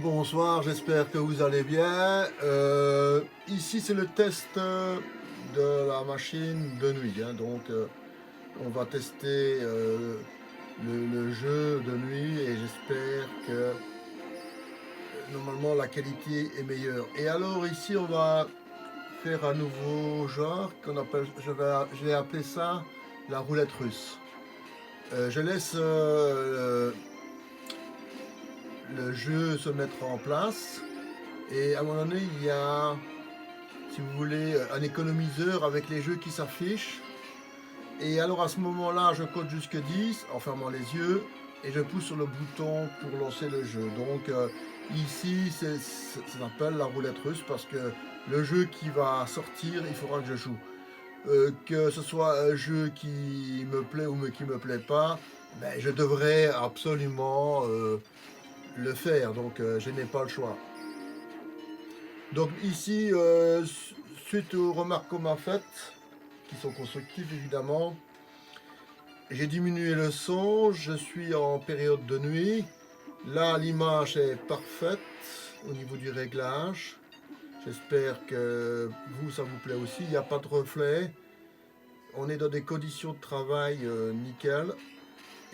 Bonsoir, j'espère que vous allez bien. Ici, c'est le test de la machine de nuit, hein. On va tester le jeu de nuit et j'espère que normalement la qualité est meilleure. Et alors ici, on va faire un nouveau genre qu'on appelle, je vais appeler ça la roulette russe. Je laisse le jeu se mettre en place. Et à un moment donné, il y a, si vous voulez, un économiseur avec les jeux qui s'affichent. Et alors à ce moment-là, je code jusque 10 en fermant les yeux et je pousse sur le bouton pour lancer le jeu. Ici, ça s'appelle la roulette russe parce que le jeu qui va sortir, il faudra que je joue. Que ce soit un jeu qui me plaît ou qui me plaît pas, ben, je devrais absolument le faire. Je n'ai pas le choix. Donc ici, suite aux remarques qu'on m'a faites, qui sont constructives évidemment, j'ai diminué le son, je suis en période de nuit. Là, l'image est parfaite au niveau du réglage. J'espère que vous, ça vous plaît aussi. Il n'y a pas de reflet. On est dans des conditions de travail nickel.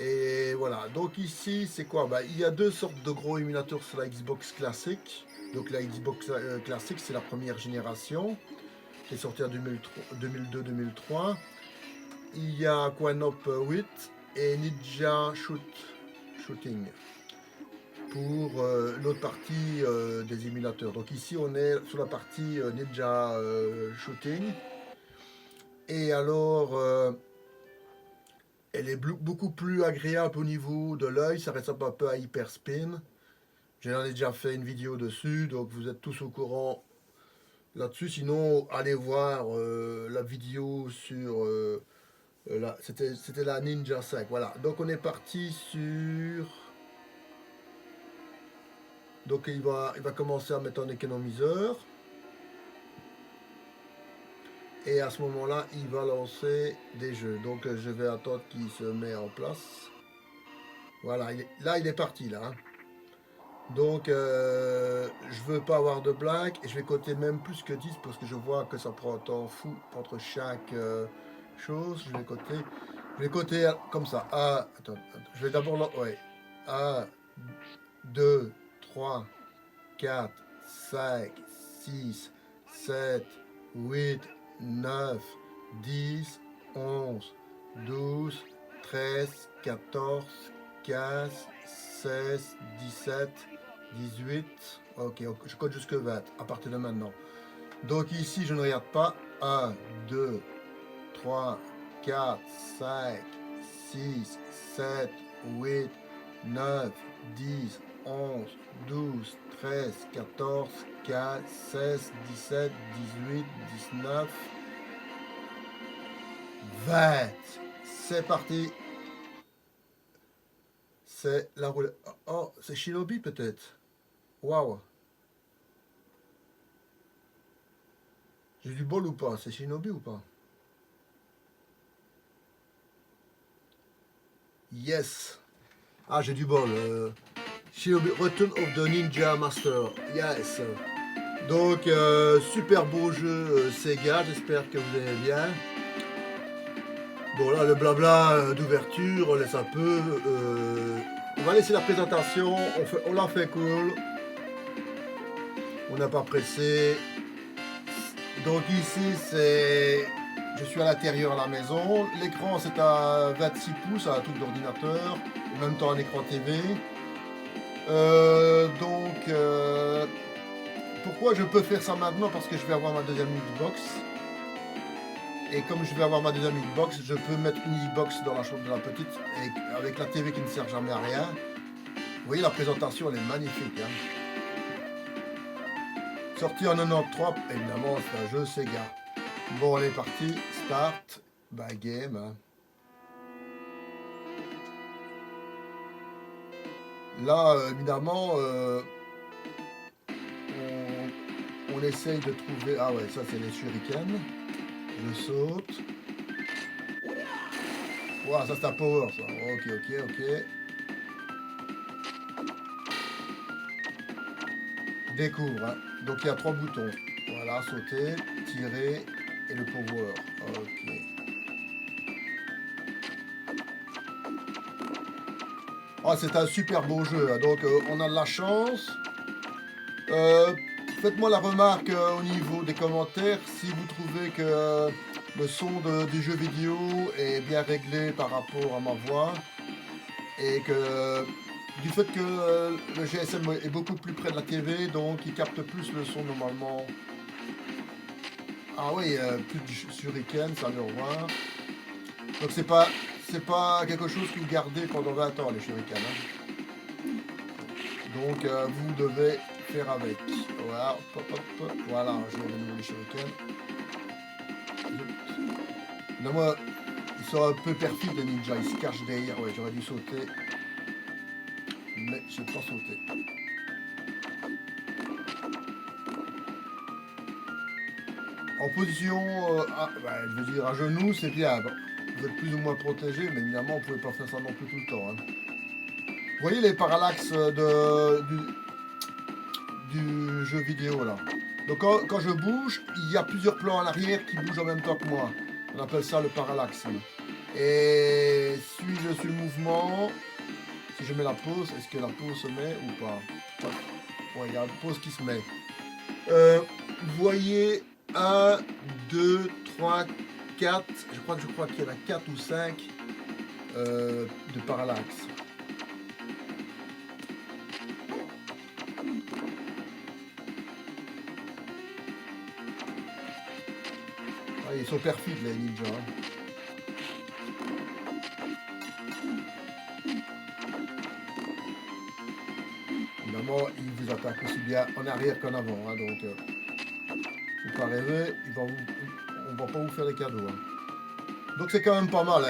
Et voilà, donc ici, c'est quoi? Il y a deux sortes de gros émulateurs sur la Xbox classique. Donc la Xbox classique, c'est la première génération, qui est sortie en 2002-2003. Il y a Quanop 8 et Ninja Shooting pour l'autre partie des émulateurs. Donc ici, on est sur la partie Ninja Shooting. Et alors, elle est beaucoup plus agréable au niveau de l'œil. Ça ressemble un peu à Hyperspin. J'en ai déjà fait une vidéo dessus, donc vous êtes tous au courant là-dessus. Sinon, allez voir la vidéo sur... c'était la Ninja 5. Voilà, donc on est parti sur... Donc il va commencer à mettre un économiseur. Et à ce moment-là, il va lancer des jeux. Donc je vais attendre qu'il se met en place. Voilà, là il est parti là, hein. Donc je veux pas avoir de blague et je vais coter même plus que 10 parce que je vois que ça prend un temps fou entre chaque chose. Je vais coter comme ça. Attends, je vais d'abord... Ouais. 1, 2, 3, 4, 5, 6, 7, 8, 9, 10, 11, 12, 13, 14, 15, 16, 17, 18. Ok, je code jusque 20 à partir de maintenant. Donc ici, je ne regarde pas. 1, 2, 3, 4, 5, 6, 7, 8, 9, 10, 11, 12, 13, 14, 15, 16, 17, 18, 19, 20. C'est parti. C'est la roulette. Oh, c'est Shinobi peut-être. Waouh. J'ai du bol ou pas? C'est Shinobi ou pas? Yes. Ah, j'ai du bol. Shinobi Return of the Ninja Master. Yes. Donc, super beau jeu Sega. J'espère que vous aimez bien. Bon, là, le blabla d'ouverture, on laisse un peu. On va laisser la présentation. On l'a fait cool. On n'a pas pressé. Donc ici, je suis à l'intérieur de la maison. L'écran, c'est à 26 pouces, un truc d'ordinateur. En même temps, un écran TV. Pourquoi je peux faire ça maintenant? Parce que je vais avoir ma deuxième Xbox. Et comme je vais avoir ma deuxième Xbox, je peux mettre une Xbox dans la chambre de la petite et avec la TV qui ne sert jamais à rien. Vous voyez, la présentation, elle est magnifique, hein. Sorti en 93, évidemment, c'est un jeu Sega. Bon, on est parti. Start. Game, hein. Là, évidemment, on essaye de trouver... Ah ouais, ça, c'est les shurikens. Je saute. Wow, ça, c'est un power, ça. Ok. Découvre. Hein. Donc il y a 3 boutons. Voilà, sauter, tirer et le power. Ok. Ah, c'est un super beau jeu. Hein. Donc on a de la chance. Euh, Faites-moi la remarque au niveau des commentaires si vous trouvez que le son du jeu vidéo est bien réglé par rapport à ma voix et que du fait que le GSM est beaucoup plus près de la TV, donc il capte plus le son normalement. Ah oui, plus de shuriken, ça le revoir. Donc c'est pas quelque chose que vous gardez pendant 20 ans les shurikens. Hein. Donc vous devez faire avec. Voilà, pop, pop, pop. Voilà, j'ai le nouveau les shurikens. Là, moi, ils sont un peu perfides les ninjas, ils se cachent derrière. Ouais, j'aurais dû sauter. Mais j'ai pas sauté. En position, je veux dire, à genoux, c'est bien. Bon, vous êtes plus ou moins protégé, mais évidemment, vous pouvez pas faire ça non plus tout le temps. Hein. Vous voyez les parallaxes du jeu vidéo là. Donc quand je bouge, il y a plusieurs plans en arrière qui bougent en même temps que moi. On appelle ça le parallaxe. Et suis-je sur le mouvement, si je mets la pause, est-ce que la pause se met ou pas? Ouais, il y a une pause qui se met. Vous voyez 1, 2, 3, 4. Je crois qu'il y en a 4 ou 5 de parallaxe. Ah, ils sont perfides les ninjas. Hein. Évidemment, ils vous attaquent aussi bien en arrière qu'en avant. Hein, donc, faut pas rêver, on va pas vous faire des cadeaux. Hein. Donc c'est quand même pas mal.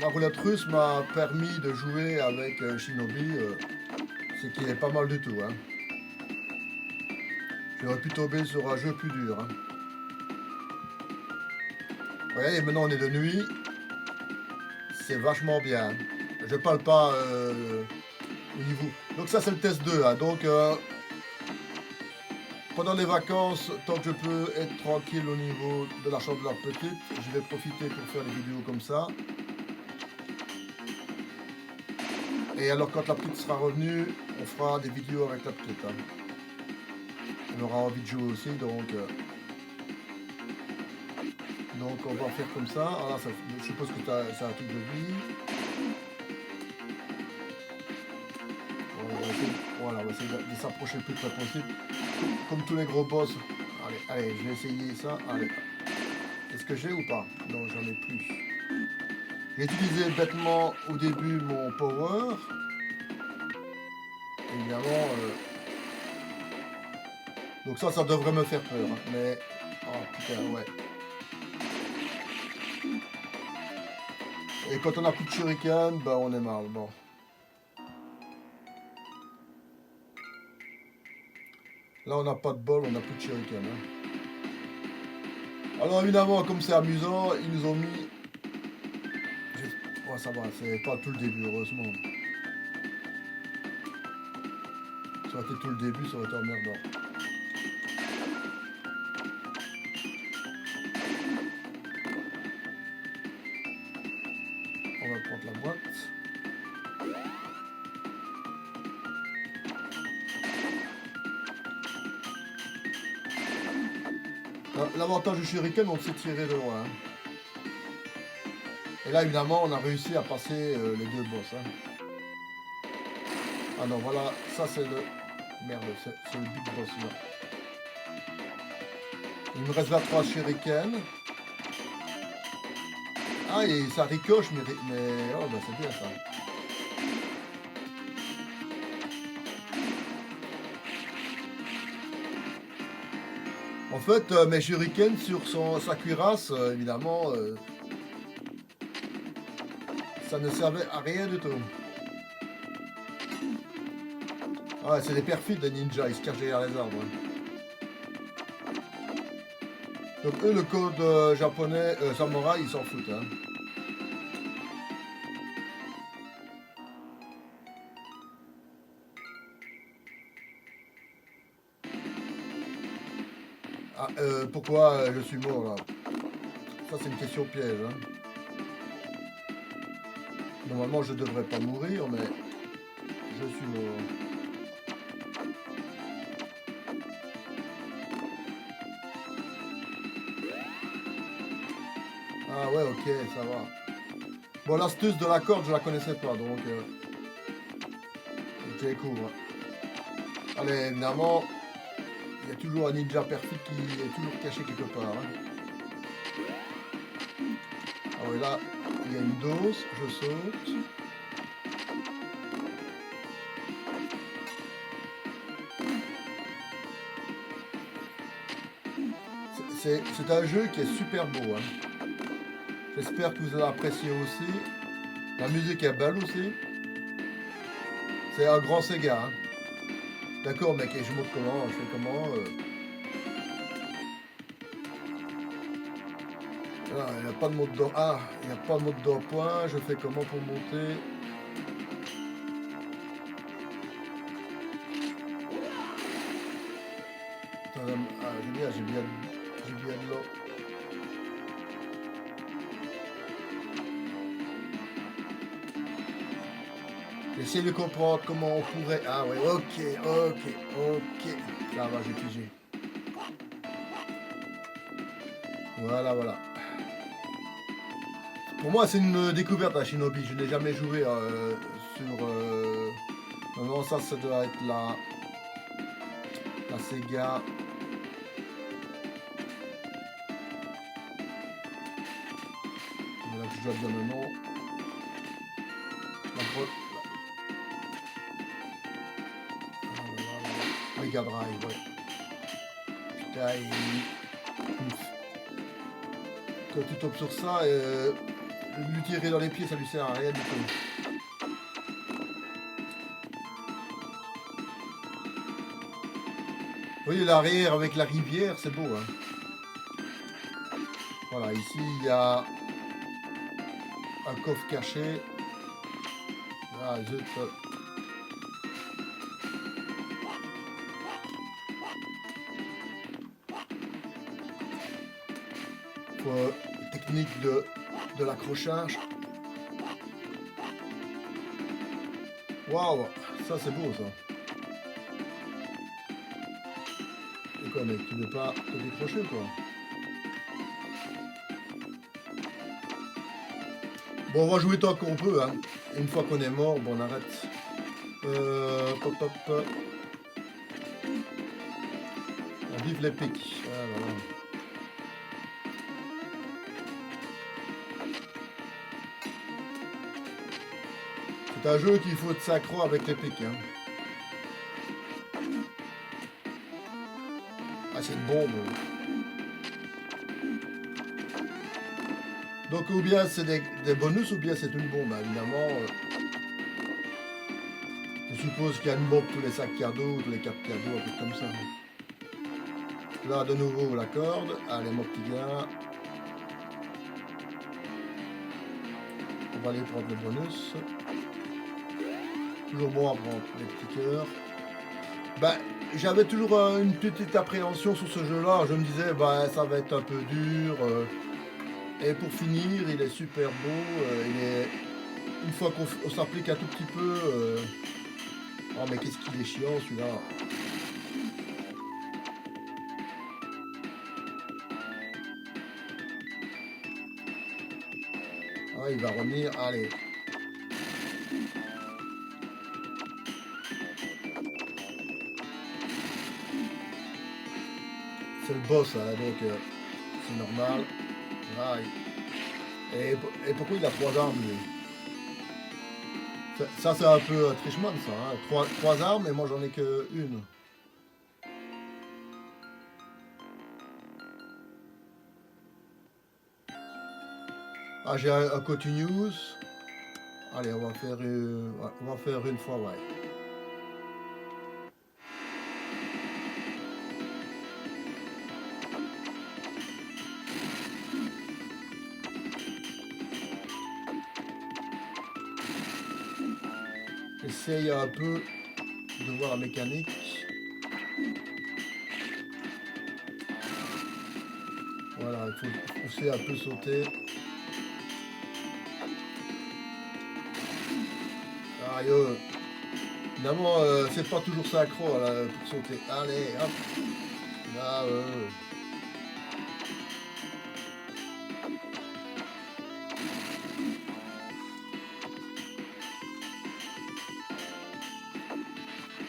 Ma roulette russe m'a permis de jouer avec Shinobi, ce qui est pas mal du tout. Hein. J'aurais pu tomber sur un jeu plus dur. Hein. Ouais, et maintenant on est de nuit. C'est vachement bien. Je parle pas au niveau. Donc ça c'est le test 2. Hein. Donc pendant les vacances, tant que je peux être tranquille au niveau de la chambre de la petite, je vais profiter pour faire des vidéos comme ça. Et alors quand la petite sera revenue, on fera des vidéos avec la petite. Hein. On aura envie de jouer aussi, donc on va faire comme ça. Alors là, je suppose que c'est un truc de vie. Voilà, on va essayer de s'approcher le plus près possible. Comme tous les gros boss. Allez, je vais essayer ça. Allez. Est-ce que j'ai ou pas? Non, j'en ai plus. J'ai utilisé bêtement au début mon power. Évidemment. Donc ça devrait me faire peur. Hein. Mais. Oh putain, ouais. Et quand on a plus de shuriken, bah on est mal. Bon. Là on n'a pas de bol, on n'a plus de shuriken. Hein. Alors évidemment, comme c'est amusant, ils nous ont mis... Ouais, ça va, c'est pas tout le début, heureusement. Ça aurait été tout le début, ça aurait été emmerdant. On va prendre la boîte. L'avantage du shuriken, on sait tirer de loin. Et là, évidemment, on a réussi à passer les deux boss. Hein. Ah non, voilà, ça c'est le... Merde, c'est le big boss là. Il me reste 23 shurikens. Ah, et ça ricoche, mais oh, bah c'est bien ça. En fait, mes shurikens sur sa cuirasse, évidemment, ça ne servait à rien du tout. Ah, c'est des perfides les ninjas, ils se cachent derrière les arbres. Donc eux, le code japonais, samouraï, ils s'en foutent. Hein. Ah, pourquoi je suis mort là? Ça c'est une question piège. Hein. Normalement je devrais pas mourir, mais je suis mort. Ah ouais, ok, ça va. Bon, l'astuce de la corde, je la connaissais pas, donc je découvre. Allez, évidemment, il y a toujours un ninja perfect qui est toujours caché quelque part. Hein. Ah ouais, là, il y a une dose, je saute. C'est un jeu qui est super beau. Hein. J'espère que vous allez apprécier aussi. La musique est belle aussi. C'est un grand Sega. Hein. D'accord, mec, et je montre comment, je fais comment. Ah, il n'y a pas de mode d'emploi. Ah, il n'y a pas de mode d'emploi. Je fais comment pour monter? Ah, j'ai bien de l'eau. J'essaie de comprendre comment on pourrait. Ah ouais, ok. Ça va, j'ai pigé. Voilà. Pour moi, c'est une découverte à Shinobi. Je n'ai jamais joué sur. Non, ça doit être la Sega. Là, je dois bien le nom. Mega Drive, ouais. Putain, quand tu tombes sur ça, lui tirer dans les pieds, ça lui sert à rien du tout. Vous voyez l'arrière avec la rivière, c'est beau. Hein. Voilà, ici il y a un coffre caché. Ah, zut. Technique de l'accrochage. Waouh, ça c'est beau ça. Et quoi mec, tu veux pas te décrocher quoi? Bon, on va jouer tant qu'on peut. Hein. Une fois qu'on est mort, bon, on arrête. Hop. Vive les pics. Ah, voilà. C'est un jeu qu'il faut être synchro avec les pics. Hein. Ah, c'est une bombe. Donc, ou bien c'est des bonus, ou bien c'est une bombe. Évidemment, je suppose qu'il y a une bombe tous les sacs cadeaux, tous les 4 cadeaux, un truc comme ça. Là, de nouveau, la corde. Allez, mon petit gars. On va aller prendre le bonus. Toujours bon à prendre les petits cœurs. Ben, j'avais toujours une petite appréhension sur ce jeu-là. Je me disais, ben, ça va être un peu dur. Et pour finir, il est super beau. Une fois qu'on s'applique un tout petit peu. Oh, mais qu'est-ce qu'il est chiant celui-là. Ah, il va revenir. Allez. C'est le boss, hein, donc c'est normal. Aïe. Et pourquoi il a 3 armes lui? Ça c'est un peu trichman ça. Hein. 3 armes et moi j'en ai que une. Ah, j'ai un continuous. Allez, on va faire une fois, ouais. J'essaye un peu de voir la mécanique. Voilà, il faut pousser un peu sauter. Aïe, évidemment, c'est pas toujours synchro là, pour sauter. Allez, hop. Là,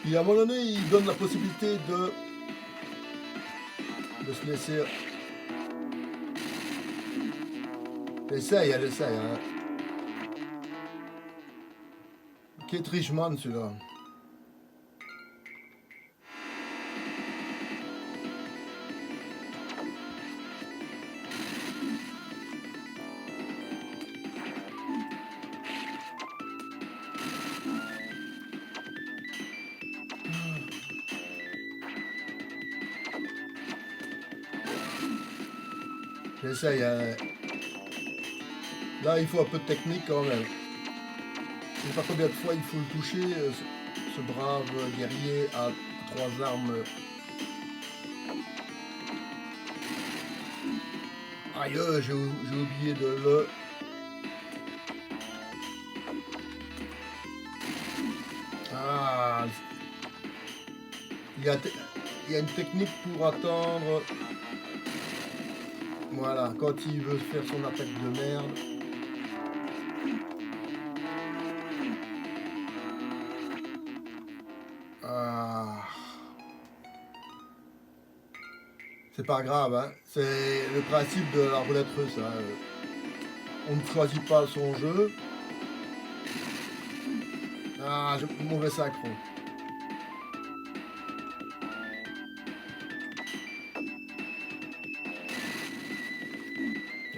Puis à un moment donné, il donne la possibilité de se laisser. J'essaye, elle essaye. Hein. Kate Richman, celui-là. J'essaye. Hein. Là, il faut un peu de technique quand même. Je sais pas combien de fois il faut le toucher, ce brave guerrier à 3 armes. Aïe, j'ai oublié de le... Ah, il y a une technique pour attendre. Voilà, quand il veut faire son attaque de merde. Ah. C'est pas grave, hein. C'est le principe de la roulette russe. Hein. On ne choisit pas son jeu. Ah, mauvais synchro.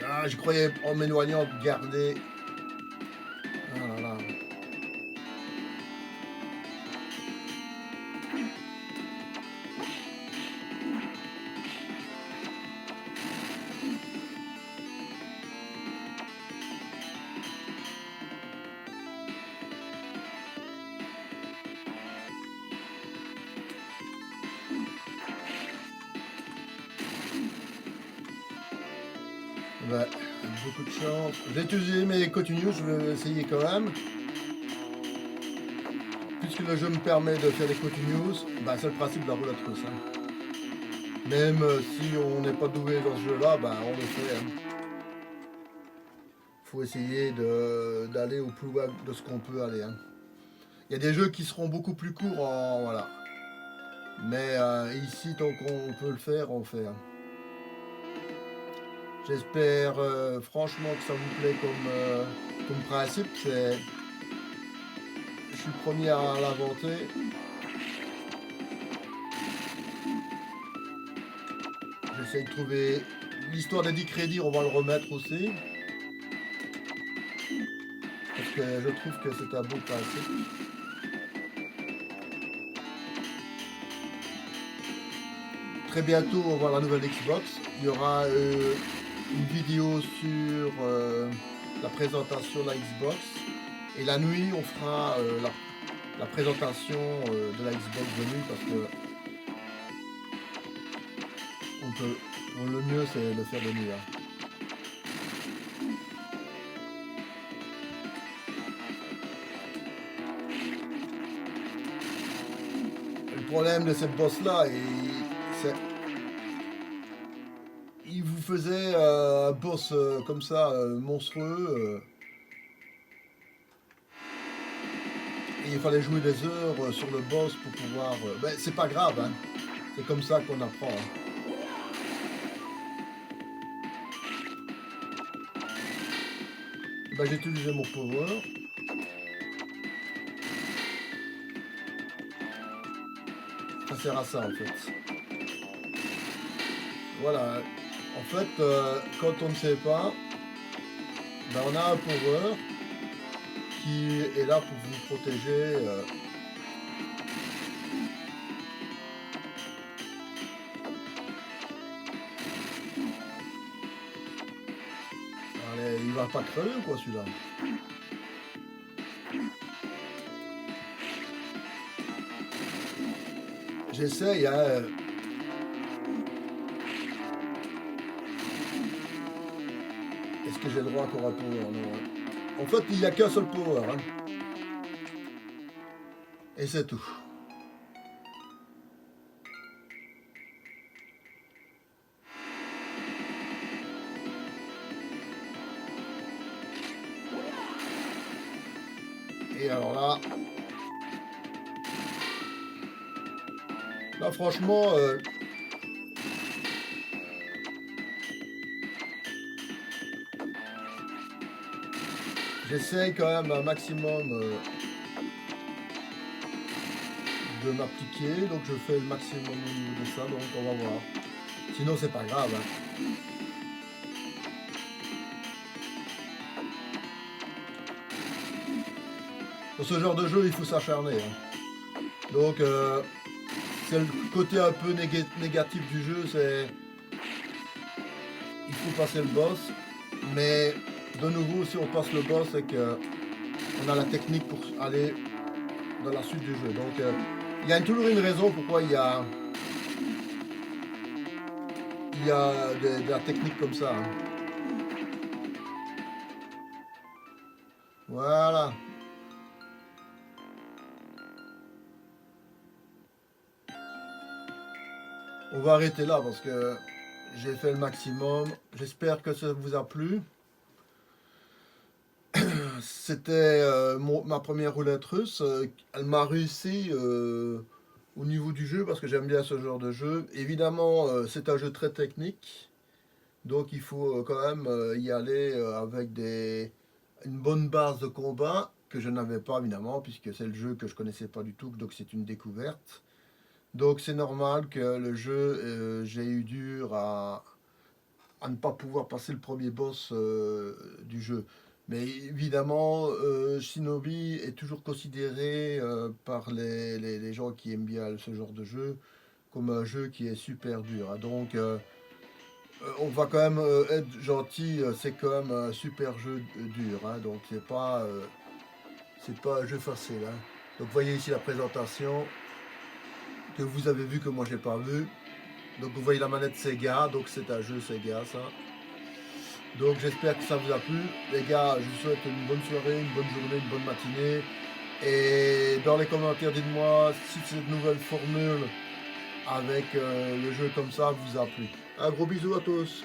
Ah, je croyais en m'éloignant de garder. Ah là là. Ouais, beaucoup de chance. J'ai utilisé mes continues, je vais essayer quand même. Puisque le jeu me permet de faire des continues, bah, c'est le principe de la roulette russe. Hein. Même si on n'est pas doué dans ce jeu-là, bah, on le fait. Hein. Faut essayer d'aller au plus loin de ce qu'on peut aller. Hein. Il y a des jeux qui seront beaucoup plus courts en voilà. Mais ici, tant qu'on peut le faire, on le fait. Hein. J'espère franchement que ça vous plaît comme principe. Je suis le premier à l'inventer. J'essaie de trouver l'histoire d'Eddie Crédit, on va le remettre aussi. Parce que je trouve que c'est un beau principe. Très bientôt, on va voir la nouvelle Xbox. Il y aura une vidéo sur la présentation de la Xbox. Et la nuit, on fera la présentation de la Xbox de nuit parce que le mieux c'est de le faire de nuit. Hein. Le problème de cette boss là, il vous faisait un boss comme ça, monstrueux. Et il fallait jouer des heures sur le boss pour pouvoir... ben, c'est pas grave, hein. C'est comme ça qu'on apprend. Hein. Ben, j'ai utilisé mon power. Ça sert à ça en fait. Voilà. En fait, quand on ne sait pas, ben, on a un power qui est là pour vous protéger. Allez, il va pas crever ou quoi celui-là? J'essaye, hein. Est-ce que j'ai le droit encore à power? Non. En fait, il n'y a qu'un seul power. Hein. Et c'est tout. Et alors là franchement, j'essaie quand même un maximum de m'appliquer, donc je fais le maximum au niveau de ça, donc on va voir. Sinon c'est pas grave. Hein. Pour ce genre de jeu, il faut s'acharner. Hein. Donc c'est le côté un peu négatif du jeu, c'est il faut passer le boss, mais de nouveau si on passe le boss, c'est que on a la technique pour aller dans la suite du jeu. Donc il y a toujours une raison pourquoi il y a de la technique comme ça. Hein. Voilà. On va arrêter là parce que j'ai fait le maximum. J'espère que ça vous a plu. C'était ma première roulette russe. Elle m'a réussi au niveau du jeu parce que j'aime bien ce genre de jeu. Évidemment, c'est un jeu très technique. Donc il faut quand même y aller avec une bonne base de combat que je n'avais pas évidemment puisque c'est le jeu que je connaissais pas du tout. Donc c'est une découverte. Donc c'est normal que le jeu, j'ai eu dur à ne pas pouvoir passer le premier boss du jeu. Mais évidemment, Shinobi est toujours considéré par les gens qui aiment bien ce genre de jeu comme un jeu qui est super dur. Hein. Donc on va quand même être gentil, c'est quand même un super jeu dur. Hein. Donc c'est pas un jeu facile. Hein. Donc vous voyez ici la présentation que vous avez vu que moi j'ai pas vu. Donc vous voyez la manette Sega, donc c'est un jeu Sega ça. Donc j'espère que ça vous a plu. Les gars, je vous souhaite une bonne soirée, une bonne journée, une bonne matinée. Et dans les commentaires, dites-moi si cette nouvelle formule avec le jeu comme ça vous a plu. Un gros bisou à tous.